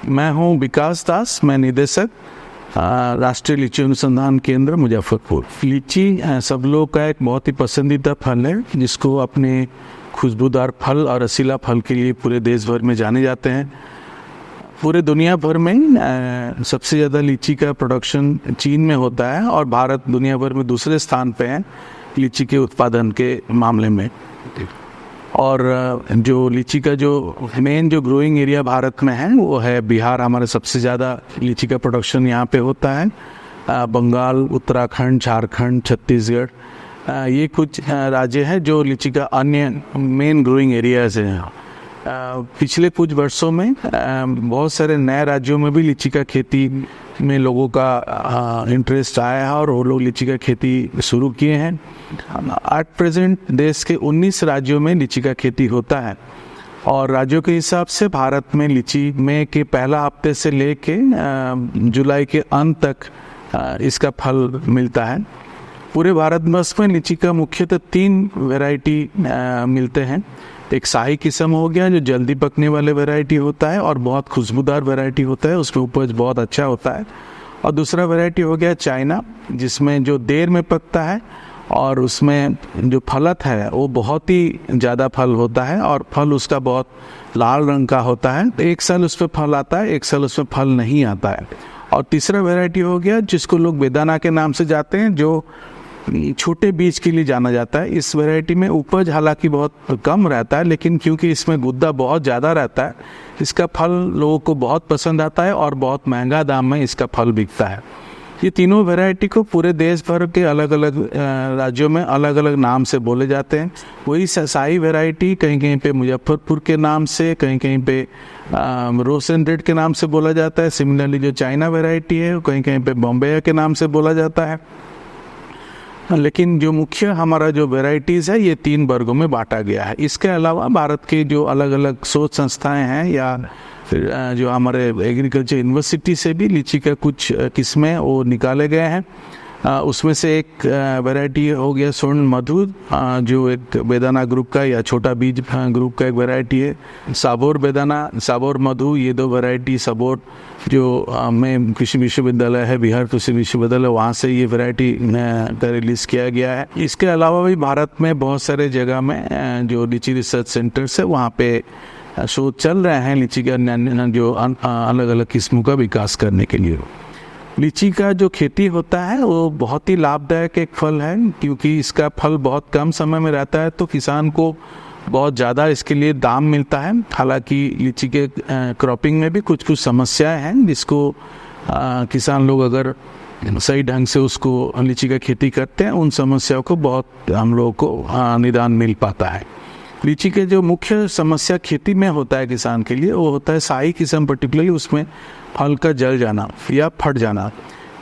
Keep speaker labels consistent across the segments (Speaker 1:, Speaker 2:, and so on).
Speaker 1: मैं हूं विकास दास, मैं निदेशक राष्ट्रीय लीची अनुसंधान केंद्र मुजफ्फरपुर। लीची सब लोग का एक बहुत ही पसंदीदा फल है, जिसको अपने खुशबूदार फल और रसीला फल के लिए पूरे देश भर में जाने जाते हैं। पूरे दुनिया भर में सबसे ज़्यादा लीची का प्रोडक्शन चीन में होता है और भारत दुनिया भर में दूसरे स्थान पे है लीची के उत्पादन के मामले में। और जो लीची का जो मेन जो ग्रोइंग एरिया भारत में है वो है बिहार। हमारे सबसे ज़्यादा लीची का प्रोडक्शन यहाँ पे होता है। बंगाल, उत्तराखंड, झारखंड, छत्तीसगढ़, ये कुछ राज्य हैं जो लीची का अन्य मेन ग्रोइंग एरियाज हैं। पिछले कुछ वर्षों में बहुत सारे नए राज्यों में भी लीची का खेती में लोगों का इंटरेस्ट आया है और वो लोग लीची का खेती शुरू किए हैं। एट प्रेजेंट देश के 19 राज्यों में लीची का खेती होता है और राज्यों के हिसाब से भारत में लीची मई के पहला हफ्ते से लेके जुलाई के अंत तक इसका फल मिलता है। पूरे भारतवर्ष में लीची का मुख्यतः 3 वैरायटी मिलते हैं। एक शाही किस्म हो गया जो जल्दी पकने वाले वैरायटी होता है और बहुत खुशबूदार वैरायटी होता है, उसमें उपज बहुत अच्छा होता है। और दूसरा वैरायटी हो गया चाइना, जिसमें जो देर में पकता है और उसमें जो फलत है वो बहुत ही ज़्यादा फल होता है और फल उसका बहुत लाल रंग का होता है। एक साल उस पर फल आता है, एक साल उसमें फल नहीं आता है। और तीसरा वैरायटी हो गया जिसको लोग बेदाना के नाम से जाते हैं, जो छोटे बीज के लिए जाना जाता है। इस वैरायटी में उपज हालांकि बहुत कम रहता है, लेकिन क्योंकि इसमें गुद्दा बहुत ज़्यादा रहता है, इसका फल लोगों को बहुत पसंद आता है और बहुत महंगा दाम में इसका फल बिकता है। ये तीनों वैरायटी को पूरे देश भर के अलग अलग राज्यों में अलग अलग नाम से बोले जाते हैं। वही शाही वैरायटी कहीं कहीं पे मुजफ्फरपुर के नाम से, कहीं कहीं पे रोशन रेड के नाम से बोला जाता है। सिमिलरली जो चाइना वैरायटी है कहीं कहीं पे बॉम्बे के नाम से बोला जाता है। लेकिन जो मुख्य हमारा जो वैरायटीज़ है ये 3 वर्गों में बांटा गया है। इसके अलावा भारत के जो अलग अलग शोध संस्थाएं हैं या फिर जो हमारे एग्रीकल्चर यूनिवर्सिटी से भी लीची का कुछ किस्में वो निकाले गए हैं। उसमें से एक वैरायटी हो गया स्वर्ण मधु, जो एक बेदाना ग्रुप का या छोटा बीज ग्रुप का एक वैरायटी है। साबोर बेदाना, साबोर मधु, ये 2 वैरायटी। साबोर जो में कृषि विश्वविद्यालय है, बिहार कृषि विश्वविद्यालय, वहाँ से ये वैरायटी का रिलीज़ किया गया है। इसके अलावा भी भारत में बहुत सारे जगह में जो लीची रिसर्च सेंटर्स है वहाँ पे शोध चल रहे हैं लीची के जो अलग अलग किस्मों का विकास करने के लिए। लीची का जो खेती होता है वो बहुत ही लाभदायक एक फल है, क्योंकि इसका फल बहुत कम समय में रहता है तो किसान को बहुत ज़्यादा इसके लिए दाम मिलता है। हालांकि लीची के क्रॉपिंग में भी कुछ समस्याएं हैं, जिसको किसान लोग अगर सही ढंग से उसको लीची का खेती करते हैं उन समस्याओं को बहुत हम लोगों को निदान मिल पाता है। लीची के जो मुख्य समस्या खेती में होता है किसान के लिए वो होता है शाही किस्म, पर्टिकुलरली उसमें फल का जल जाना या फट जाना।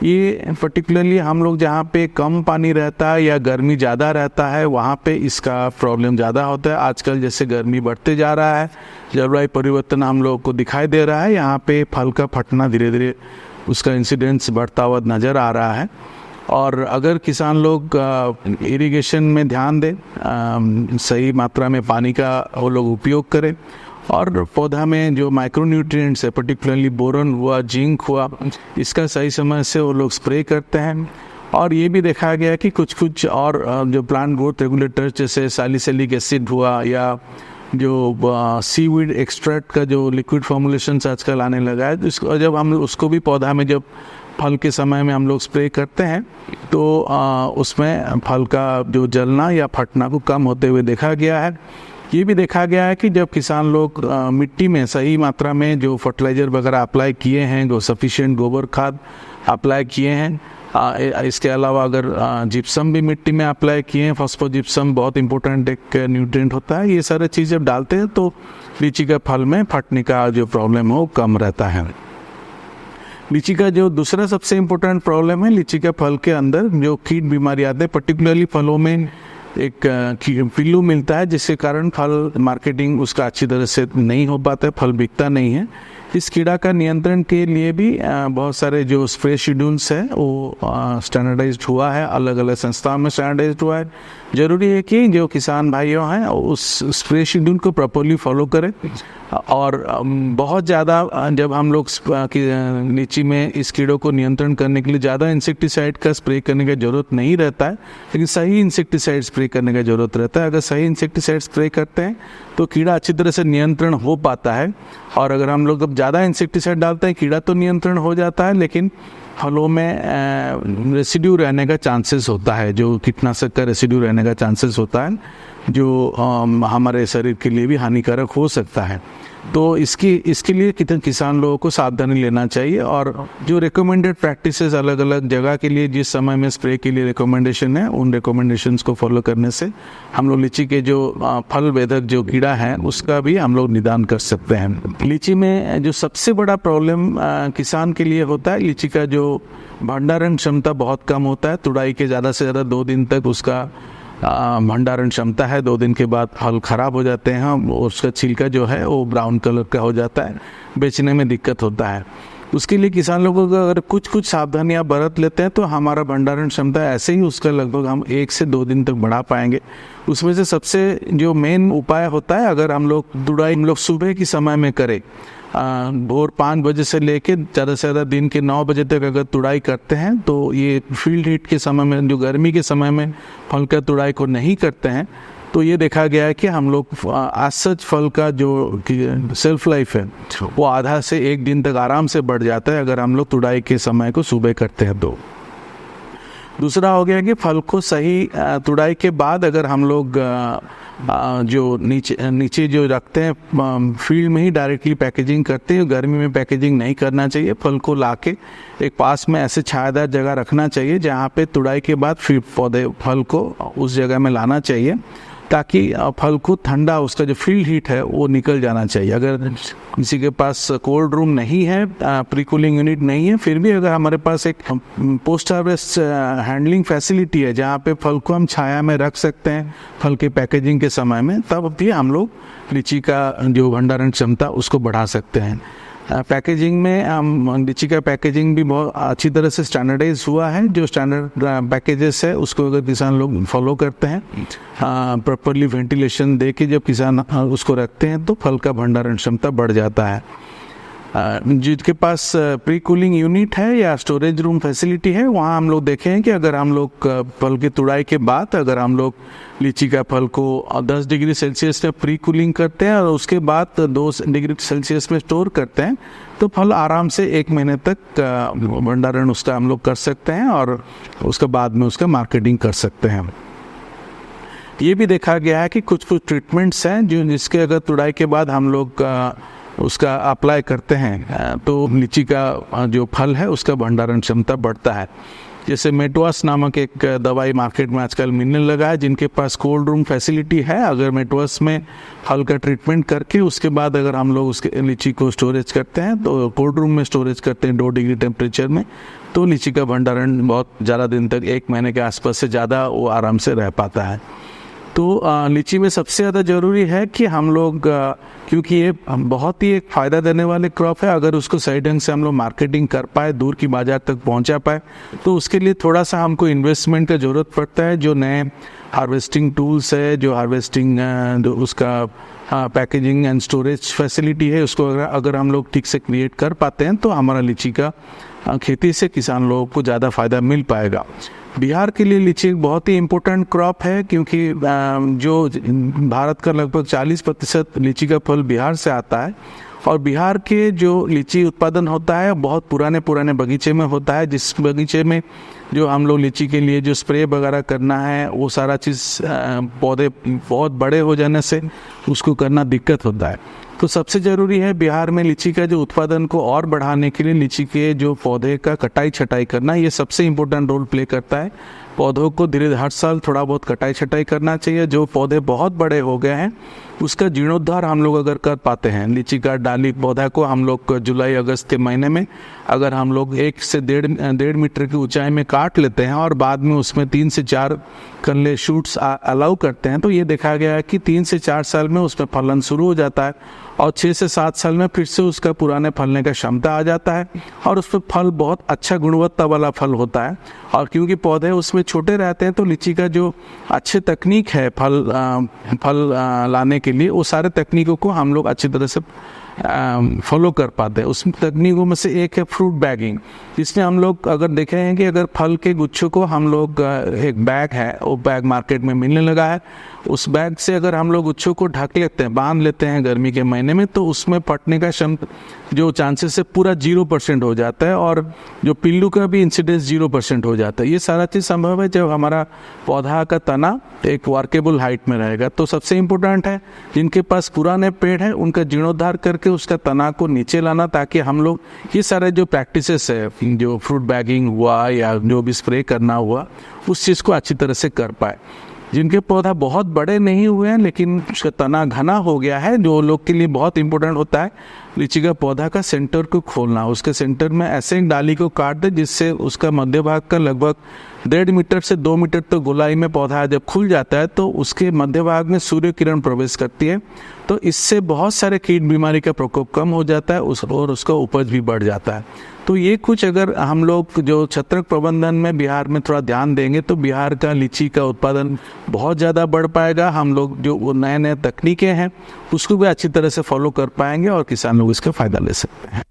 Speaker 1: ये पर्टिकुलरली हम लोग जहाँ पे कम पानी रहता है या गर्मी ज़्यादा रहता है वहाँ पे इसका प्रॉब्लम ज़्यादा होता है। आजकल जैसे गर्मी बढ़ते जा रहा है, जलवायु परिवर्तन हम लोग को दिखाई दे रहा है, यहाँ पे फल का फटना धीरे धीरे उसका इंसिडेंस बढ़ता हुआ नज़र आ रहा है। और अगर किसान लोग इरिगेशन में ध्यान दें, सही मात्रा में पानी का वो लोग उपयोग करें और पौधा में जो माइक्रोन्यूट्रिएंट्स है, पर्टिकुलरली बोरन हुआ, जिंक हुआ, इसका सही समय से वो लोग स्प्रे करते हैं। और ये भी देखा गया कि कुछ और जो प्लांट ग्रोथ रेगुलेटर जैसे सैलिसिलिक एसिड हुआ या जो सीवीड एक्सट्रैक्ट का जो लिक्विड फॉर्मुलेशंस आजकल आने लगा है, तो जब हम उसको भी पौधा में जब फल के समय में हम लोग स्प्रे करते हैं तो उसमें फल का जो जलना या फटना को कम होते हुए देखा गया है। ये भी देखा गया है कि जब किसान लोग मिट्टी में सही मात्रा में जो फर्टिलाइज़र वगैरह अप्लाई किए हैं, जो सफिशिएंट गोबर खाद अप्लाई किए हैं, इसके अलावा अगर जिप्सम भी मिट्टी में अप्लाई किए हैं, फॉस्फोजिप्सम बहुत इंपॉर्टेंट एक न्यूट्रिएंट होता है, ये सारे चीज़ जब डालते हैं तो लीची के फल में फटने का जो प्रॉब्लम है वो कम रहता है। लीची का जो दूसरा सबसे इम्पोर्टेंट प्रॉब्लम है, लीची के फल के अंदर जो कीट बीमारी आते हैं, पर्टिकुलरली फलों में एक पिल्लू मिलता है जिसके कारण फल मार्केटिंग उसका अच्छी तरह से नहीं हो पाता है, फल बिकता नहीं है। इस कीड़ा का नियंत्रण के लिए भी बहुत सारे जो स्प्रे शेड्यूल्स है वो स्टैंडर्डाइज्ड हुआ है, अलग अलग संस्थाओं में स्टैंडर्डाइज्ड हुआ है। ज़रूरी है कि जो किसान भाइयों हैं उस स्प्रे शेड्यूल को प्रॉपरली फॉलो करें। और बहुत ज़्यादा जब हम लोग लीची में इस कीड़ों को नियंत्रण करने के लिए ज़्यादा इंसेक्टिसाइड का स्प्रे करने की ज़रूरत नहीं रहता है, लेकिन सही इंसेक्टिसाइड स्प्रे करने की ज़रूरत रहता है। अगर सही इंसेक्टिसाइड स्प्रे करते हैं तो कीड़ा अच्छी तरह से नियंत्रण हो पाता है। और अगर हम लोग अब ज़्यादा इंसेक्टिसाइड डालते हैं, कीड़ा तो नियंत्रण हो जाता है, लेकिन फलों में रेसिड्यू रहने का चांसेस होता है, जो कीटनाशक का रेसिड्यू रहने का चांसेस होता है, जो हमारे शरीर के लिए भी हानिकारक हो सकता है। तो इसके लिए किसान लोगों को सावधानी लेना चाहिए। और जो रिकमेंडेड प्रैक्टिसेस अलग अलग जगह के लिए जिस समय में स्प्रे के लिए रिकमेंडेशन है, उन रिकमेंडेशंस को फॉलो करने से हम लोग लीची के जो फल वेधक जो कीड़ा है उसका भी हम लोग निदान कर सकते हैं। लीची में जो सबसे बड़ा प्रॉब्लम किसान के लिए होता है, लीची का जो भंडारण क्षमता बहुत कम होता है। तुड़ाई के ज़्यादा से ज़्यादा 2 दिन तक उसका भंडारण क्षमता है। 2 दिन के बाद फल खराब हो जाते हैं और उसका छिलका जो है वो ब्राउन कलर का हो जाता है, बेचने में दिक्कत होता है। उसके लिए किसान लोगों को अगर कुछ सावधानियां बरत लेते हैं तो हमारा भंडारण क्षमता ऐसे ही उसका लगभग हम 1 से 2 दिन तक बढ़ा पाएंगे। उसमें से सबसे जो मेन उपाय होता है, अगर हम लोग तुड़ाई सुबह के समय में करें, भोर 5 बजे से लेके ज़्यादा से ज़्यादा दिन के 9 बजे तक अगर तुड़ाई करते हैं, तो ये फील्ड हीट के समय में, जो गर्मी के समय में फल का तुड़ाई को नहीं करते हैं, तो ये देखा गया है कि हम लोग आज सच फल का जो सेल्फ लाइफ है वो आधा से 1 दिन तक आराम से बढ़ जाता है, अगर हम लोग तुड़ाई के समय को सुबह करते हैं तो। दूसरा हो गया कि फल को सही तुड़ाई के बाद अगर हम लोग जो नीचे जो रखते हैं, फील्ड में ही डायरेक्टली पैकेजिंग करते हैं, गर्मी में पैकेजिंग नहीं करना चाहिए। फल को लाके एक पास में ऐसे छायादार जगह रखना चाहिए जहाँ पे तुड़ाई के बाद फिर फल को उस जगह में लाना चाहिए, ताकि फल को ठंडा, उसका जो फील्ड हीट है वो निकल जाना चाहिए। अगर किसी के पास कोल्ड रूम नहीं है, प्री कूलिंग यूनिट नहीं है, फिर भी अगर हमारे पास एक पोस्ट हार्वेस्ट हैंडलिंग फैसिलिटी है जहाँ पे फल को हम छाया में रख सकते हैं फल के पैकेजिंग के समय में, तब भी हम लोग लीची का जो भंडारण क्षमता उसको बढ़ा सकते हैं। पैकेजिंग में लीची का पैकेजिंग भी बहुत अच्छी तरह से स्टैंडर्डाइज हुआ है। जो स्टैंडर्ड पैकेजेस है उसको अगर किसान लोग फॉलो करते हैं, प्रॉपरली वेंटिलेशन दे के जब किसान उसको रखते हैं, तो फल का भंडारण क्षमता बढ़ जाता है। जिसके पास प्री कूलिंग यूनिट है या स्टोरेज रूम फैसिलिटी है, वहाँ हम लोग देखें कि अगर हम लोग फल की तुड़ाई के बाद अगर हम लोग लीची का फल को 10 डिग्री सेल्सियस में प्री कूलिंग करते हैं और उसके बाद 2 डिग्री सेल्सियस में स्टोर करते हैं, तो फल आराम से 1 महीने तक भंडारण उसका हम लोग कर सकते हैं और उसके बाद में उसका मार्केटिंग कर सकते हैं। ये भी देखा गया है कि कुछ ट्रीटमेंट्स हैं जिसके अगर तुड़ाई के बाद हम लोग उसका अप्लाई करते हैं तो लीची का जो फल है उसका भंडारण क्षमता बढ़ता है। जैसे मेटवास नामक एक दवाई मार्केट में आजकल मिलने लगा है, जिनके पास कोल्ड रूम फैसिलिटी है। अगर मेटवास में फल का ट्रीटमेंट करके उसके बाद अगर हम लोग उसके लीची को स्टोरेज करते हैं, तो कोल्ड रूम में स्टोरेज करते हैं 2 डिग्री टेम्परेचर में, तो लीची का भंडारण बहुत ज़्यादा दिन तक, 1 महीने के आसपास से ज़्यादा वो आराम से रह पाता है। तो लीची में सबसे ज़्यादा ज़रूरी है कि हम लोग, क्योंकि ये बहुत ही एक फ़ायदा देने वाले क्रॉप है, अगर उसको सही ढंग से हम लोग मार्केटिंग कर पाए, दूर की बाज़ार तक पहुंचा पाए, तो उसके लिए थोड़ा सा हमको इन्वेस्टमेंट का ज़रूरत पड़ता है। जो नए हार्वेस्टिंग टूल्स है, जो हार्वेस्टिंग उसका पैकेजिंग एंड स्टोरेज फैसिलिटी है, उसको अगर हम लोग ठीक से क्रिएट कर पाते हैं, तो हमारा लीची का खेती से किसान लोगों को ज़्यादा फ़ायदा मिल पाएगा। बिहार के लिए लीची एक बहुत ही इम्पोर्टेंट क्रॉप है, क्योंकि जो भारत का लगभग 40% लीची का फल बिहार से आता है, और बिहार के जो लीची उत्पादन होता है बहुत पुराने बगीचे में होता है, जिस बगीचे में जो हम लोग लीची के लिए जो स्प्रे वगैरह करना है, वो सारा चीज़ पौधे बहुत बड़े हो जाने से उसको करना दिक्कत होता है। तो सबसे ज़रूरी है बिहार में लीची का जो उत्पादन को और बढ़ाने के लिए लीची के जो पौधे का कटाई छटाई करना, ये सबसे इम्पोर्टेंट रोल प्ले करता है। पौधों को धीरे हर साल थोड़ा बहुत कटाई छटाई करना चाहिए। जो पौधे बहुत बड़े हो गए हैं उसका जीर्णोद्धार हम लोग अगर कर पाते हैं, लीची का डाली पौधा को हम लोग जुलाई अगस्त के महीने में अगर हम लोग 1 से 1.5 मीटर की ऊंचाई में काट लेते हैं और बाद में उसमें 3 से 4 कल्ले शूट्स अलाउ करते हैं, तो ये देखा गया है कि 3 से 4 साल में उसमें फलन शुरू हो जाता है और 6 से 7 साल में फिर से उसका पुराने फलने का क्षमता आ जाता है और उसमें फल बहुत अच्छा गुणवत्ता वाला फल होता है। और क्योंकि पौधे उसमें छोटे रहते हैं तो लीची का जो अच्छे तकनीक है फल लाने के लिए, वो सारे तकनीकों को हम लोग अच्छी तरह से फॉलो कर पाते हैं। उस तकनीकों में से एक है फ्रूट बैगिंग, जिसमें हम लोग अगर देखे हैं कि अगर फल के गुच्छों को हम लोग एक बैग है, वो बैग मार्केट में मिलने लगा है, उस बैग से अगर हम लोग गुच्छों को ढक लेते हैं, बांध लेते हैं गर्मी के महीने में, तो उसमें फटने का जो चांसेस है पूरा 0% हो जाता है और जो पिल्लू का भी इंसिडेंस 0% हो जाता है। ये सारा चीज़ संभव है जब हमारा पौधा का तना एक वर्केबल हाइट में रहेगा। तो सबसे इम्पोर्टेंट है जिनके पास पुराने पेड़ है उनका जीर्णोद्धार करके उसका तना को नीचे लाना, ताकि हम लोग ये सारे जो प्रैक्टिसेस है, जो फ्रूट बैगिंग हुआ या जो भी स्प्रे करना हुआ, उस चीज़ को अच्छी तरह से कर पाए। जिनके पौधा बहुत बड़े नहीं हुए हैं लेकिन उसका तना घना हो गया है, जो लोग के लिए बहुत इंपॉर्टेंट होता है लीची का पौधा का सेंटर को खोलना। उसके सेंटर में ऐसे एक डाली को काट दे जिससे उसका मध्य भाग का लगभग 1.5 मीटर से 2 मीटर तक गोलाई में पौधा जब खुल जाता है तो उसके मध्य भाग में सूर्य किरण प्रवेश करती है, तो इससे बहुत सारे कीट बीमारी का प्रकोप कम हो जाता है और उसका उपज भी बढ़ जाता है। तो ये कुछ अगर हम लोग जो छत्रक प्रबंधन में बिहार में थोड़ा ध्यान देंगे तो बिहार का लीची का उत्पादन बहुत ज़्यादा बढ़ पाएगा। हम लोग जो नए नए तकनीकें हैं उसको भी अच्छी तरह से फॉलो कर पाएंगे और किसान लोग इसका फ़ायदा ले सकते हैं।